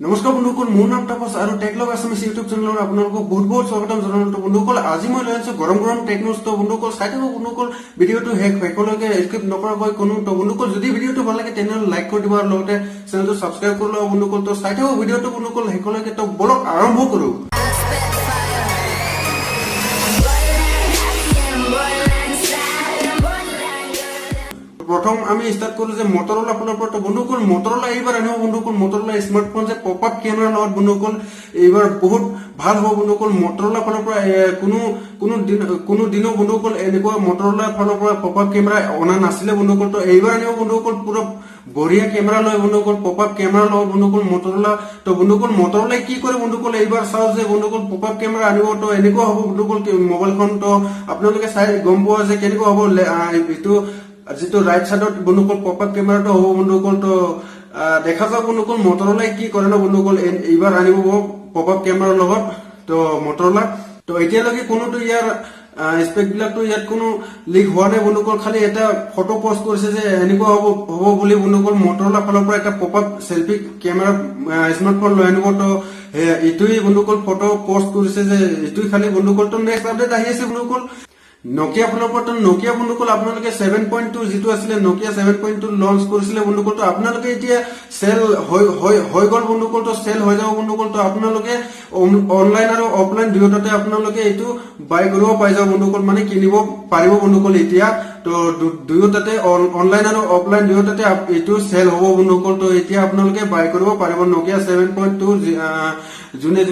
নমস্কাৰ বন্ধুসকল, মোৰ নাম তাপস আৰু টেকলগ আছামিজ ইউটিউব চেনেলত আপোনালোকক বহুত বহুত স্বাগতম জনালো। বন্ধুসকল, আজি মই লৈ আনিছো গৰম গৰম টেকনিউজ। তো বন্ধুসকল চাই থাকক বন্ধুসকল, ভিডিঅ'টো শেষলৈকে স্কিপ নকৰাকৈ কোনো। তো বন্ধুসকল, যদি ভিডিঅ'টো ভাল লাগে তেনেহ'লে লাইক কৰি দিব আৰু লগতে চেনেলটো ছাবস্ক্ৰাইব কৰি লওক বন্ধুসকল। তো চাই থাকক ভিডিঅ'টো বন্ধুসকল শেষলৈকে। তো বলক আৰম্ভ কৰো। প্ৰথম আমি স্টার্ট করলো যে মটরোলা ফোনের পর। তো বন্ধুসকল, মটরোলা এইবার আনিব বন্ধুসকল। মটরোলা স্মার্টফোন যে পপ আপ ক্যামেরা লগত বন্ধুসকল এইবার বহুত ভাল হব বন্ধুসকল। মটরোলা ফোনের পৰা কোনো দিনো বন্ধুসকল এনেকুৱা মটৰোলা ফোনেৰ পৰা পপ আপ ক্যামেরা অনা নাছিলে বন্ধুসকল। তো এইবার আনিব বন্ধুসকল পুরো বঢ়িয়া ক্যামেরা লয় বন্ধুসকল, পপ আপ ক্যামেরা লগত বন্ধুসকল মটরোলা। তো বন্ধুসকল মটরোলা কি করে বন্ধুসকল এইবার চাও যে বন্ধুসকল পপ আপ ক্যামেরা আনিব। তো এনেকুৱা হব বন্ধুসকল মোবাইলখন। তো আপোনালোকে চাই গম পোৱা যে কেনেকুৱা হব এইটো যিটো ৰাইট সাইডত বন্ধুসকল পপ আপ ক্যামেৰাটা হব বন্ধুসকল। তো দেখা যাওক বন্ধুসকল মটৰোলাই কি কৰে না বন্ধুসকল এইবাৰ আনিব পপ আপ ক্যামেৰাৰ লগত। তো মটৰোলা তো এতিয়ালৈকে কোনোটো ইয়াৰ স্পেক বিলাকতো ইয়াত কোনো লিক হোৱা নাই বন্ধুসকল। খালি এটা ফটো পোস্ট কৰিছে যে এনেকুৱা হ'ব বুলি বন্ধুসকল। মটৰোলা ফালৰ পৰা এটা pop up selfie camera smartphone লৈ আনিব। তো এইটোই বন্ধুসকল ফটো পোস্ট কৰিছে যে এইটোই খালি বন্ধুসকল। তো নেক্সট আপডেট আহি আছে বন্ধুসকল নকিয়া ফোনৰ পৰা। নকিয়া বন্ধুসকল আপোনালোকে 7.2 যিটো আছিলে নকিয়া 7.2 লঞ্চ কৰিছিলে বন্ধুসকল। তো আপোনালোকে এতিয়া সেল হৈ গল বন্ধুসকল। তো সেল হৈ যাব বন্ধুসকল। তো আপোনালোকে অনলাইন আৰু অফলাইন দুয়োটাতে আপোনালোকে এইটো বাই কৰিব পাই যাব বন্ধুসকল, মানে কিনিব পাৰিব বন্ধুসকল এতিয়া। তো দুয়োটাতে অনলাইন আৰু অফলাইন দুয়োটাতে এইটো সেল হ'ব বন্ধুসকল। তো এতিয়া আপোনালোকে বাই কৰিব পাৰিব নকিয়া 7.2। যোনে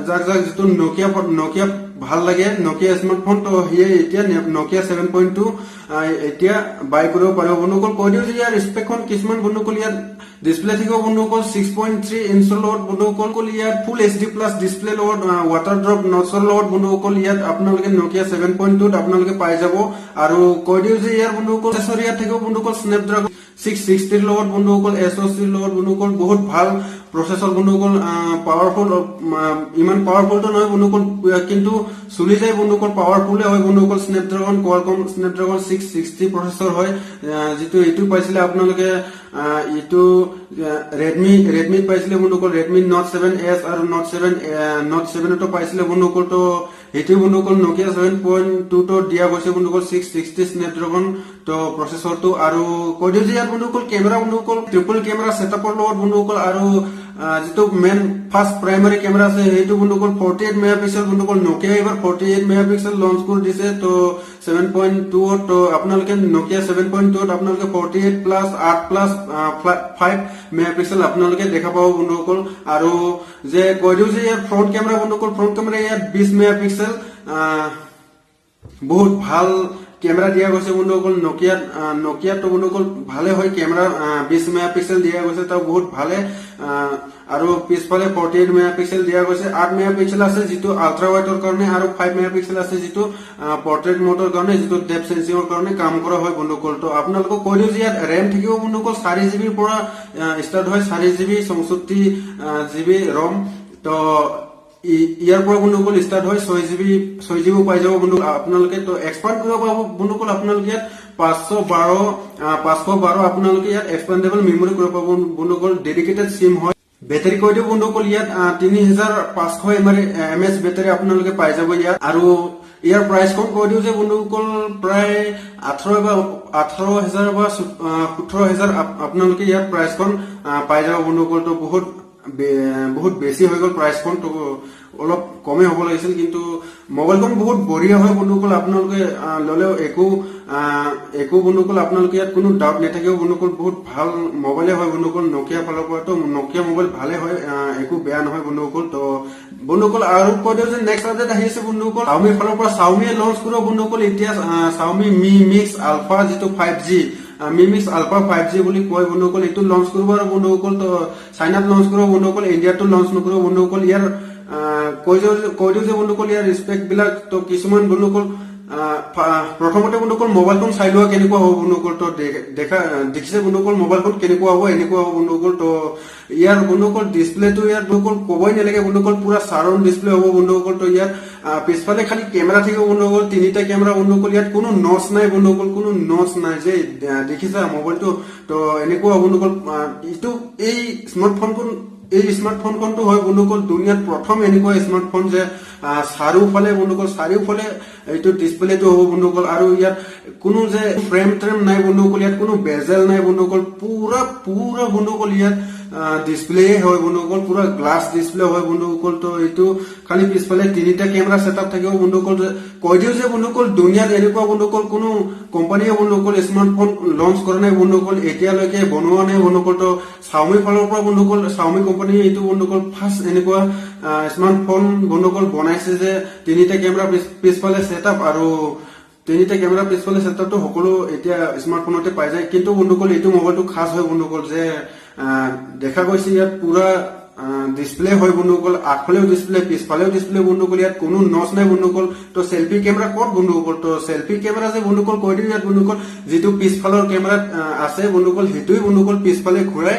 যাক যিটো নকিয়া ভাল লাগে নকিয়া স্মার্টফোন। তো সিয়ে এতিয়া নকিয়া 7.2 এতিয়া বাই কৰিব পাৰিব বন্ধুসকল। কৈ দিওঁ যে ইয়াৰ স্পেকখন কিছুমান বন্ধুসকল ইয়াত ডিসপ্লে থাকিব বন্ধুসকল 6.3 ইঞ্চৰ লগত বন্ধুসকল। ইয়াত ফুল HD প্লাস ডিসপ্লে লগত ওয়াটাৰ ড্ৰপ নচৰ লগত বন্ধুসকল ইয়াত আপোনালোকে নকিয়া 7.2 আপোনালোকে পাই যাব। আৰু কৈ দিওঁ যে ইয়াৰ বন্ধুসকল প্ৰচেসৰ ইয়াত থাকিব বন্ধুসকল স্ন্যাপড্রাগন 660 লগত বন্ধুসকল SoC লগত বন্ধুসকল বহুত ভাল প্রসেসর বন্ধুসকল। পাওয়ারফুল ইমান পাওয়ারফুলটো নহয় বন্ধুসকল, কিন্তু চলি যায় বন্ধুসকল, পাওয়ারফুলে হয় বন্ধুসকল। স্ন্যাপড্রাগন কোয়ালকম স্ন্যাপড্রাগন 660 প্রসেসর হয়। যেটো এইটো পাইছিলে আপোনালোকে এইটো ৰেডমি পাইছিলে বন্ধুসকল। ৰেডমি নোট 7S আৰু নোট 7 তো পাইছিলে বন্ধুসকল। তো এইটো বন্ধুসকল নকিয়া 7.2 তো দিয়া গৈছে বন্ধুসকল 660 স্ন্যাপড্রাগন তো প্ৰসেসৰটো। আৰু কৈ দিওঁ যে ইয়াত বন্ধুসকল কেমেৰা বন্ধুসকল ট্ৰিপল কেমেৰা সেটআপৰ লগত বন্ধুসকল। আৰু যেটো মেন ফাৰ্স্ট প্ৰাইমাৰি ক্যামেৰা আছে সেইটো বন্ধুসকল 48 মেগাপিক্সেল বন্ধুসকল। নকিয়া এবাৰ 48 মেগাপিক্সেল লঞ্চ কৰি দিছে। তো 7.2 তো আপোনালোকে নকিয়া 7.2 আপোনালোকে 48 প্লাস 8 প্লাস 5 মেগাপিক্সেল আপোনালোকে দেখা পাব বন্ধুসকল। আৰু যে কৈ দিওঁ যে ইয়াৰ ফ্ৰন্ট কেমেৰা বন্ধুসকল, ফ্ৰন্ট কেমেৰা ইয়াত 20 মেগাপিক্সেল বহুত ভাল ক্যামেরা দিয়া গৈছে বন্ধুসকল। নকিয়া তো বন্ধুসকল ভালে হয় ক্যামেরা 20 মেগাপিক্সেল দিয়া গৈছে, তো বহুত ভালে। আৰু পিছফালে 48 মেগাপিক্সেল দিয়া গৈছে। 8 মেগাপিক্সেল আছে যিটো আল্ট্ৰা ওয়াইডৰ কাৰণে, আৰু 5 মেগাপিক্সেল আছে যিটো পোৰ্ট্ৰেট মোডৰ কাৰণে, যিটো ডেপথ সেন্সিংৰ কাৰণে কাম কৰা হয় বন্ধুসকল। তো আপোনালোকক কৈ দিওঁ যে ইয়াত ৰেম থাকিব বন্ধুসকল 4GB পৰা ষ্টাৰ্ট হয়, 4GB 64GB ৰম। তো ইয়াৰ পৰা বন্ধুসকল ষ্টাৰ্ট হয় 6GB পাই যাব বন্ধুসকল আপোনালোকে। তো এক্সপান্ড কৰিব পাব বন্ধুসকল আপোনালোকে ইয়াত 512 আপোনালোকে ইয়াত এক্সপান্ডেবল মেমৰি কৰিব পাব বন্ধুসকল। ডেডিকেটেড সিম হয়। বেটারি কৈ দিওঁ বন্ধুসকল ইয়াত 3500 mAh বেটারি আপোনালোকে পাই যাব ইয়াত। আৰু ইয়াৰ প্ৰাইচখন কৈ দিওঁ যে বন্ধুসকল প্ৰায় 18,000 বা 17,000 আপোনালোকে ইয়াৰ প্ৰাইচখন পাই যাব বন্ধুসকল। তো বহুত বেছি হৈ গল প্ৰাইচখন। তো অলপ কমে হ'ব লাগিছিল, কিন্তু মোবাইলখন বহুত বঢ়িয়া হয় বন্ধুসকল। আপোনালোকে ললেও একো বন্ধুসকল আপোনালোকে ইয়াত কোনো ডাউট নাথাকিব বন্ধুসকল। বহুত ভাল মোবাইলে হয় বন্ধুসকল নকিয়া ফালৰ পৰা। তো নকিয়া মোবাইল ভালে হয়, একো বেয়া নহয় বন্ধুসকল। তো বন্ধুসকল আৰু কৈ দিওঁ যে নেক্সট আপডেট আহি আছে বন্ধুসকল Xiaomi ফালৰ পৰা। Xiaomi লঞ্চ কৰিব বন্ধুসকল এতিয়া Xiaomi Mi Mix Alpha যিটো 5G Mi Mix Alpha 5G বুলি কয় বন্ধুসকল। এইটো লঞ্চ কৰিব আৰু বন্ধুসকল। তো চাইনাত লঞ্চ কৰিব বন্ধুসকল, ইণ্ডিয়াতো লঞ্চ নকৰিব বন্ধুসকল। ইয়াৰ কৈ দিওঁ যে বন্ধুসকল ইয়াৰ স্পেক বিলাক। তো কিছুমান বন্ধুসকল প্ৰথমতে বন্ধুসকল মোবাইলখন চাই লোৱা কেনেকুৱা হ'ব বন্ধুসকল। তো দেখিছে বন্ধুসকল মোবাইলখন কেনেকুৱা হ'ব, এনেকুৱা হ'ব বন্ধুসকল। তো ইয়াৰ বন্ধুসকল ডিসপ্লেটো ইয়াত বন্ধুসকল কবই নালাগে বন্ধুসকল, পুৰা সাৰাউণ্ড ডিসপ্লে হ'ব বন্ধুসকল। তো ইয়াত পিছফালে খালি কেমেৰা থাকিব বন্ধুসকল, 3টা কেমেৰা বন্ধুসকল। ইয়াত কোনো নচ নাই বন্ধুসকল, কোনো নচ নাই যে দেখিছা মোবাইলটো। তো এনেকুৱা বন্ধুসকল এইটো এই স্মাৰ্টফোনখন এই স্মাৰ্টফোনখনটো হয় বন্ধুসকল দুনিয়াত প্ৰথম এনেকুৱা স্মাৰ্টফোন যে চাৰিওফালে বন্ধুসকল চাৰিওফালে এইটো ডিসপ্লেটো হ'ব বন্ধুসকল আৰু ইয়াত কোনো যে ফ্ৰেম ট্ৰেম নাই বন্ধুসকল ইয়াত কোনো বেজেল নাই বন্ধুসকল পুৰা বন্ধুসকল ইয়াত ডিসপ্লে হয় বন্ধুসকল পুরা গ্লাস ডিসপ্লে হয় বন্ধুসকল তো এইটো খালি পিছফালে তিনিটা ক্যামেরা সেটআপ থাকিব বন্ধুসকল কৈ দিও যে বন্ধুসকল দুনিয়াত এনেকুৱা বন্ধুসকল কোনো কোম্পানীয়ে বন্ধুসকল স্মাৰ্টফোন লঞ্চ কৰা নাই বন্ধুসকল এতিয়ালৈকে বনোৱা নাই বন্ধুসকল তো Xiaomi ফালৰ পৰা বন্ধুসকল Xiaomi কোম্পানী এইটো বন্ধুসকল ফাৰ্স্ট এনেকুৱা স্মাৰ্টফোন বন্ধুসকল বনাইছে যে তিনিটা ক্যামেৰা পিছফালে সেটআপ আৰু তিনিটা ক্যামেৰা পিছফালে সেটআপটো সকলো এতিয়া স্মাৰ্টফোনতে পাই যায় কিন্তু বন্ধুসকল এইটো মোবাইলটো খাস হয় বন্ধুসকল যে দেখা গৈছে ইয়াত পুরা ডিসপ্লে হয় বন্ধুসকল আগফালেও ডিসপ্লে পিছফালেও ডিসপ্লে বন্ধুসকল ইয়াত কোনো নচ নাই বন্ধুসকল তো সেলফি ক্যামেরা কত বন্ধুসকল তো সেলফি ক্যামেরা যে বন্ধুসকল কৈ দিও ইয়াত বন্ধুসকল যেটো পিছফালৰ ক্যামেৰা আছে বন্ধুসকল হেতুই বন্ধুসকল পিছফালে ঘুৰাই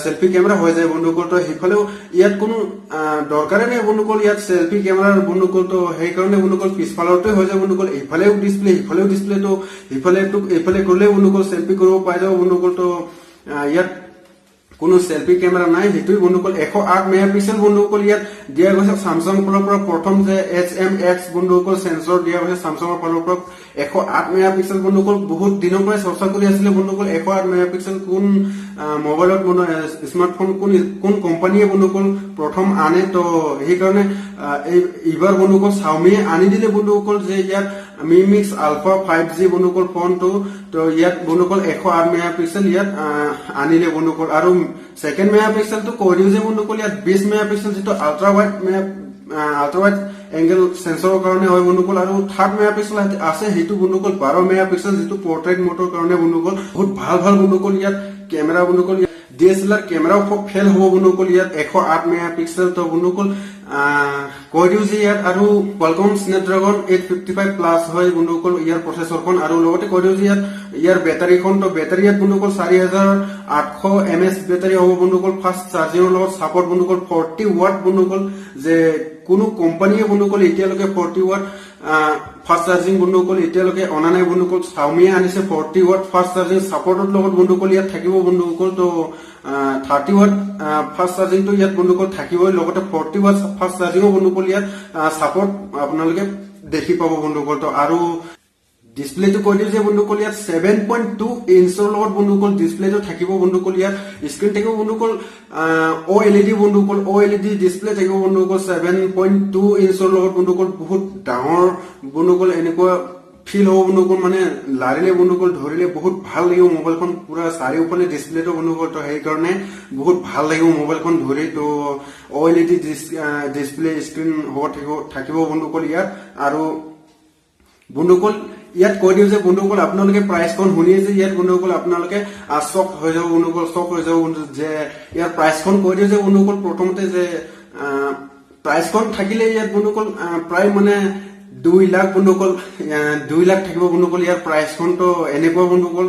সেলফি ক্যামেৰা হৈ যায় বন্ধুসকল তো হেফালেও ইয়াত কোনো দৰকাৰে নাই বন্ধুসকল ইয়াত সেলফি ক্যামেৰাৰ বন্ধুসকল তো সেই কাৰণে বন্ধুসকল পিছফালৰতে হৈ যায় বন্ধুসকল এফালেও ডিসপ্লে তো এফালে কৰলে বন্ধুসকল সেলফি কৰিব পাই যাব বন্ধুসকল তো ইয়াত কোনো সেলফি ক্যামেরা নাই হেতুই বন্ধুসকল 108 মেগাপিক্সেল বন্ধুসকল ইয়াত দিয়া গৈছে স্যামসাং ফালৰ পৰা প্ৰথম যে HMX বন্ধুসকল সেন্সৰ দিয়া গৈছে স্যামসাংৰ ফালৰ পৰা 108 মেগাপিক্সেল বন্ধুসকল বহুত দিনৰ পৰা চৰ্চা কৰি আছিল বন্ধুসকল 108 মেগাপিক্সেল কোন মোবাইলত স্মাৰ্টফোন কোন কোম্পানীয়ে বন্ধুসকল প্ৰথম আনে তো এই কাৰণে এইবাৰ বন্ধুসকল Xiaomi আনি দিলে বন্ধুসকল যে ইয়াত Mi Mix Alpha 5G বন্ধুসকল ফোনটো তো ইয়াত বন্ধুসকল 108 মেগাপিক্সেল ইয়াত আনিলে বন্ধুসকল আৰু সেকেন্ড মেগাপিক্সেল তো কৈ দিও যে বন্ধুসকল ইয়াত 20 মেগাপিক্সেল যেটো আল্ট্ৰা ওয়াইড এঙ্গেল সেন্সৰৰ কাৰণে হয় বন্ধুসকল আৰু থাৰ্ড মেগাপিক্সেল আছে হেতু বন্ধুসকল 12 মেগাপিক্সেল যেটো পোৰ্ট্ৰেইট মোডৰ কাৰণে বন্ধুসকল বহুত ভাল বন্ধুসকল ইয়াত ক্যামেৰা বন্ধুসকল DSLR ক্যামেৰাও ফেল হ'ব বন্ধুসকল ইয়াত 108 মেগাপিক্সেল তো বন্ধুসকল কৈ দিও যে ইয়াত আৰু Qualcomm Snapdragon 855 প্লাস হয় বন্ধুসকল ইয়াৰ প্ৰচেছৰখন আৰু লগতে কৈ দিও যে ইয়াৰ বেটাৰীখন তো বেটাৰী ইয়াত বন্ধুসকল 4800 mAh বেটাৰী হ'ব বন্ধুসকল ফাষ্ট চাৰ্জিংৰ লগত সাপোৰ্ট বন্ধুসকল 40 ওয়াট বন্ধুসকল যে কোনো কোম্পানীয়ে বন্ধুসকল এতিয়ালৈকে 40 ওয়াট ফাষ্ট চাৰ্জিং বন্ধুসকল এতিয়ালৈকে অনা নাই বন্ধুসকল Xiaomi আনিছে 40 ওয়াট ফাষ্ট চাৰ্জিং সাপোৰ্টৰ লগত বন্ধুসকল ইয়াত থাকিব বন্ধুসকল তো 30 ওয়াট ফাষ্ট চাৰ্জিং তো ইয়াত বন্ধুসকল থাকিবই লগতে 40 ওয়াট ফাষ্ট চাৰ্জিং বন্ধুসকল ইয়াত সাপোৰ্ট আপোনালোকে দেখি পাব বন্ধুসকল তো আৰু ডিসপ্লেটো কৈ দিও যে বন্ধুসকল ইয়াত 7.2 ইঞ্চৰ লগত বন্ধুসকল ডিসপ্লেটো থাকিব বন্ধুসকল ইয়াত স্ক্ৰিন থাকিব বন্ধুসকল OLED বন্ধুসকল OLED ডিসপ্লে থাকিব বন্ধুসকল 7.2 ইঞ্চৰ লগত বন্ধুসকল বহুত ডাঙৰ বন্ধুসকল এনেকুৱা ফিল হ'ব বন্ধুসকল মানে লাৰিলে বন্ধুসকল ধৰিলে বহুত ভাল লাগিব মোবাইলখন পুৰা চাৰিওফালে ডিসপ্লেটো বন্ধুসকল তো সেই কাৰণে বহুত ভাল লাগিব মোবাইলখন ধৰি তো OLED ডিসপ্লে স্ক্ৰিন থাকিব বন্ধুসকল ইয়াত আৰু বন্ধুসকল ইয়াত কৈ দিও যে বন্ধুসকল আপোনালোকে প্ৰাইসখন শুনিয়ে যে ইয়াত বন্ধুসকল আপোনালোকে শক হৈ যাব বন্ধুসকল যে ইয়াৰ প্ৰাইসখন কৈ দিও যে বন্ধুসকল প্ৰথমতে যে প্ৰাইসখন থাকিলে ইয়াত বন্ধুসকল প্ৰায় মানে 2 লাখ বন্ধুসকল 2 লাখ থাকিব বন্ধুসকল ইয়াৰ প্ৰাইসখন তো এনেকুৱা বন্ধুসকল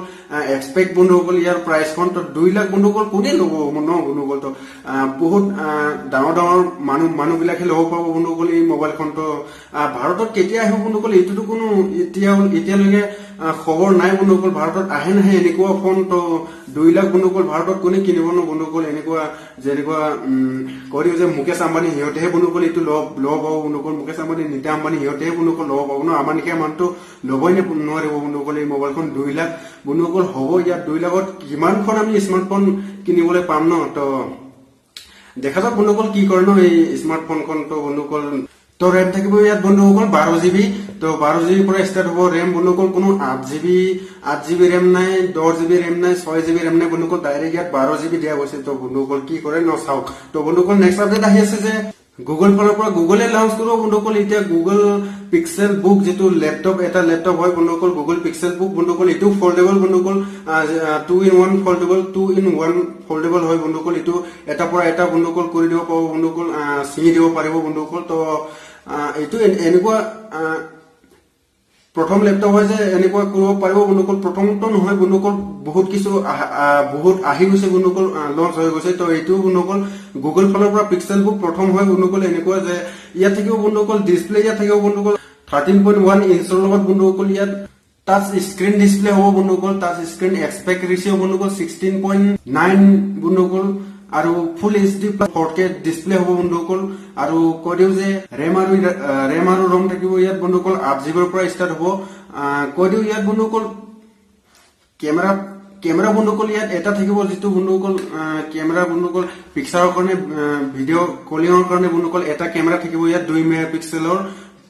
এক্সপেক্ট বন্ধুসকল ইয়াৰ প্ৰাইসখন তো 2 লাখ বন্ধুসকল কোনে ল'ব বন্ধুসকল তো বহুত ডাঙৰ মানুহ বিলাকে ল'ব পাব বন্ধুসকল এই মোবাইলখন তো ভাৰতত কেতিয়া আহিব বন্ধুসকল এইটো কোনো এতিয়ালৈকে খবৰ নাই বন্ধুসকল ভাৰতত আহে নাহে এনেকুৱা ফোন তো 2 লাখ বন্ধুসকল ভাৰতত কোনে কিনিব ন বন্ধুসকল এনেকুৱা যেনেকুৱা কৰিও যে মুকেশ আম্বানী হিয়তেহে বন্ধুসকল এইটো ল'ব পাব বন্ধুসকল মুকেশ আম্বানী নীতা আম্বানী হিয়তেহে বন্ধুসকল ল'ব পাব ন আমাৰ নিখা মানুহটো ল'বই নোৱাৰিব বন্ধুসকল এই মোবাইলখন 2 লাখ বন্ধুসকল হ'ব ইয়াত 2 লাখত কিমানখন আমি স্মাৰ্টফোন কিনিবলৈ পাম ন তো দেখা যাওক বন্ধুসকল কি কৰে ন এই স্মাৰ্টফোনখন তো বন্ধুসকল তো RAM থাকিব ইয়াত বন্ধুসকল 12GB তো 12GB পৰা স্টাৰ্ট হ'ব RAM বন্ধুসকল কোনো 8GB RAM নাই 10GB RAM নাই 6GB RAM নাই বন্ধুসকল ডাইৰেক্ট ইয়াত 12GB দিয়া গৈছে তো বন্ধুসকল কি কৰে ন চাওক তো বন্ধুসকল নেক্সট আপডেট আহি আছে যে গুগল ফালৰ পৰা গুগলে লঞ্চ কৰিব বন্ধুসকল এতিয়া গুগল পিক্সেল বুক যেটো এটা ল্যাপটপ হয় বন্ধুসকল গুগল পিক্সেল বুক বন্ধুসকল এটো ফোল্ডেবল বন্ধুসকল 2 in 1 ফোল্ডেবল হয় বন্ধুসকল এটো এটা পৰা এটা বন্ধুসকল কৰি দিব পাব বন্ধুসকল চিঙি দিব পাৰিব বন্ধুসকল তো এটো এনেকুৱা প্ৰথম ল্যাপটপ হয় যে এনেকুৱা কৰিব পাৰিব বন্ধুসকল প্ৰথমটো নহয় বন্ধুসকল বহুত কিছু বহুত আহি গৈছে বন্ধুসকল লঞ্চ হৈ গৈছে তো এইটো বন্ধুসকল গুগল ফালৰ পৰা পিক্সেল বুক প্ৰথম হয় বন্ধুসকল এনেকুৱা যে ইয়াত থাকিব বন্ধুসকল ডিসপ্লে ইয়াত থাকিব বন্ধুসকল 13.1 ইঞ্চৰ লগত বন্ধুসকল ইয়াত টাচ স্ক্ৰিন ডিসপ্লে হ'ব বন্ধুসকল টাচ স্ক্ৰিন এক্সপেক্ট ৰেচিও বন্ধুসকল 16.9 বন্ধুসকল আৰু ফুল HD 4K ডিসপ্লে হ'ব বন্ধুসকল আৰু কৈ দিও যে RAM আৰু ROM থাকিব ইয়াত বন্ধুসকল 8GB ৰ পৰা ষ্টাৰ্ট হ'ব কৈ দিও ইয়াত বন্ধুসকল কেমেৰা বন্ধুসকল ইয়াত এটা থাকিব যেটো বন্ধুসকল কেমেৰা বন্ধুসকল পিকচাৰৰ কাৰণে ভিডিও কলিংৰ কাৰণে বন্ধুসকল এটা কেমেৰা থাকিব ইয়াত 2 মেগাপিক্সেলৰ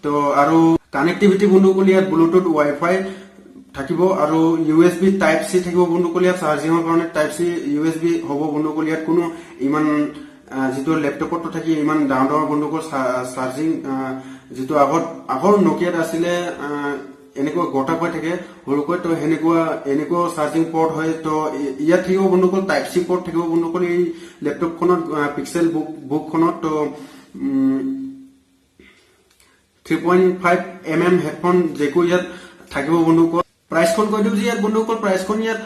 তো আৰু কানেক্টিভিটি বন্ধুসকল ইয়াত ব্লুটুথ ৱাইফাই থাকিব আৰু USB টাইপ C থাকিব বন্ধুসকল ইয়াত চাৰ্জিংৰ কাৰণে টাইপ C USB হ'ব বন্ধুসকল ইয়াত কোনো ইমান যেটো ল্যাপটপত থাকি ইমান ডাউন বন্ধুসকল চাৰ্জিং যেটো আগৰ Nokia আছিলে এনেকুৱা গোটা পাই থাকে হলকৈ তো এনেকুৱা চাৰ্জিং পোৰ্ট হয় তো ইয়াত থাকিব বন্ধুসকল টাইপ C পোৰ্ট থাকিব বন্ধুসকল এই ল্যাপটপ খনত পিক্সেল বুক খনত তো 3.5 mm হেডফোন যেকো ইয়াত থাকিব বন্ধুসকল প্ৰাইস কোন কৈ দিও যে ইয়াত বন্ধুসকল প্ৰাইস কোন ইয়াত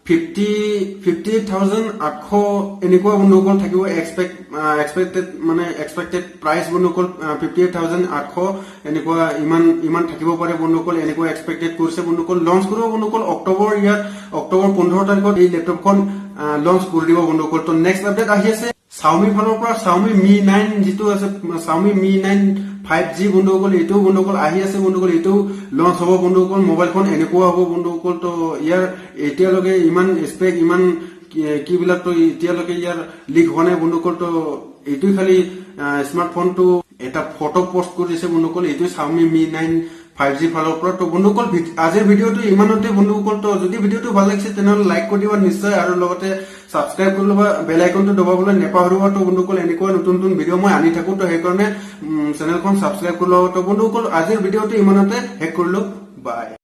58,800 এনেকুৱা বন্ধুসকল থাকিব এক্সপেক্টেড প্ৰাইস বন্ধুসকল 58,800 এনেকুৱা ইমান থাকিব পাৰে বন্ধুসকল এনেকুৱা এক্সপেক্টেড কৰিছে বন্ধুসকল লঞ্চ কৰিব বন্ধুসকল অক্টোবৰ 15 তাৰিখত এই ল্যাপটপখন লঞ্চ কৰি দিব বন্ধুসকল তো নেক্সট আপডেট আহি আছে Xiaomi ফালৰ পৰা Xiaomi Mi 9 যেটো আছে Xiaomi Mi 9 5G বন্ধুসকল এটো বন্ধুসকল আহি আছে বন্ধুসকল এটো লঞ্চ হ'ব বন্ধুসকল মোবাইল ফোন এনেকুৱা হ'ব বন্ধুসকল তো ইয়াৰ এতিয়ালৈকে ইমান স্পেক ইমান কি বিলাক তো এতিয়ালৈকে ইয়াৰ লিক হোৱা নাই বন্ধুসকল তো এটো খালি স্মাৰ্টফোনটো এটা ফটো পোষ্ট কৰিছে বন্ধুসকল এটো Xiaomi Mi 9 5G ফালৰ পৰা তো বন্ধুসকল আজিৰ ভিডিওটো ইমানতে বন্ধুসকল তো যদি ভিডিওটো ভাল লাগিছে তেনেহলে লাইক কৰি দিবা নিশ্চয় আৰু লগতে সাবস্ক্ৰাইব কৰি লবা বেল আইকনটো দবাবলৈ নেপাহৰিবা তো বন্ধুসকল এনেকুৱা নতুন ভিডিও মই আনি থাকো তো সেই কাৰণে চেনেলখন সাবস্ক্ৰাইব কৰি লবা তো বন্ধুসকল আজিৰ ভিডিওটো ইমানতে শেষ কৰিলো বাই